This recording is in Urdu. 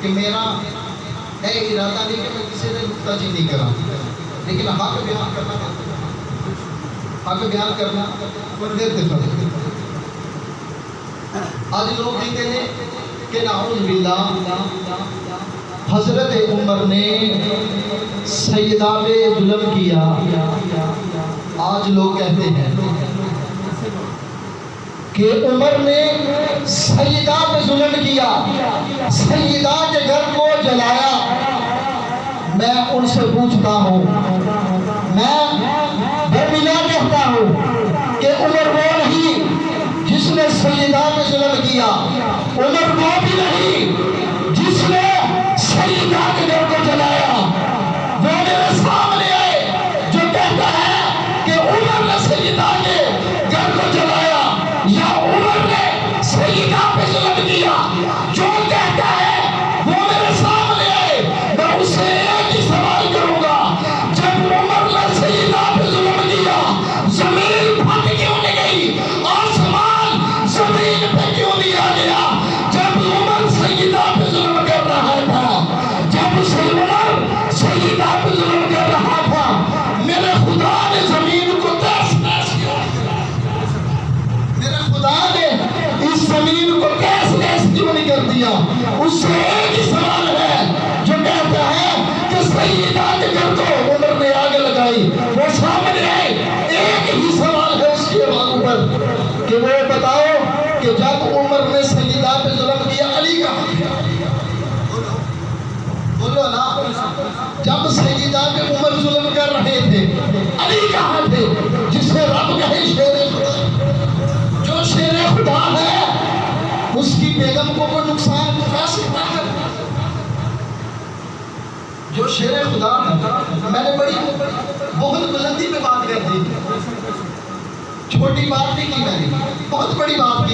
کہ میرا ارادہ نہیں کہ میں کسی نے نکتہ چینی نہیں کرا، لیکن حق بیان کرنا بندے فرض۔ آج لوگ کہتے ہیں کہ نعوذ باللہ حضرت عمر نے سیدہ پہ ظلم کیا۔ آج لوگ کہتے ہیں کہ عمر نے سیدہ پہ ظلم کیا، سیدہ کے گھر کو جلایا۔ میں ان سے پوچھتا ہوں، میں بملا کہتا ہوں کہ عمر وہ نہیں جس نے سیدہ پہ ظلم کیا، عمر وہ بھی نہیں جس نے سیدہ کے گھر کو جلایا۔ وہ میرے سامنے آئے جو کہتا ہے کہ عمر نے سیدہ کے گھر کو جلایا یا عمر نے سیدہ پہ ظلم کیا، جو کہتا ہے وہ میرے سامنے آئے۔ میں اسے ایک ہی سوال کروں گا، جب عمر نے سیدہ پہ ظلم کیا زمین پھٹ کیوں نہیں گئی؟ آسمان زمین پہ کیوں نہیں آ گیا؟ جب عمر سیدہ پہ ظلم کر رہا تھا، جب عمر سیدہ پہ ظلم کر رہا تھا، میرے خدا نے زمین کو تیس تیس کیوں؟ میرے خدا نے اس زمین کو تیس تیس کیوں نہیں کر دیا؟ اس سے ایک ہی سوال ہے جو کہتا ہے کہ سیدہ کے گھر کو عمر نے آگ لگائی، وہ سامنے آئے۔ ایک ہی سوال ہے اس کے بارے پر کہ وہ بتاؤ کہ جب عمر نے سیدہ پہ ظلم کیا علی کہاں تھا؟ بولو نا، جب سیدہ پہ عمر ظلم کر رہے تھے علی کہاں تھے؟ جسے رب کہے شیر خدا، جو شیر خدا ہے اس کی بیگم کو کوئی نقصان پہنچا سکتا ہے؟ جو شیر خدا ہے، میں نے بہت بلندی پہ بات کر دی، چھوٹی بات نہیں کی، میں نے بہت بڑی بات کی۔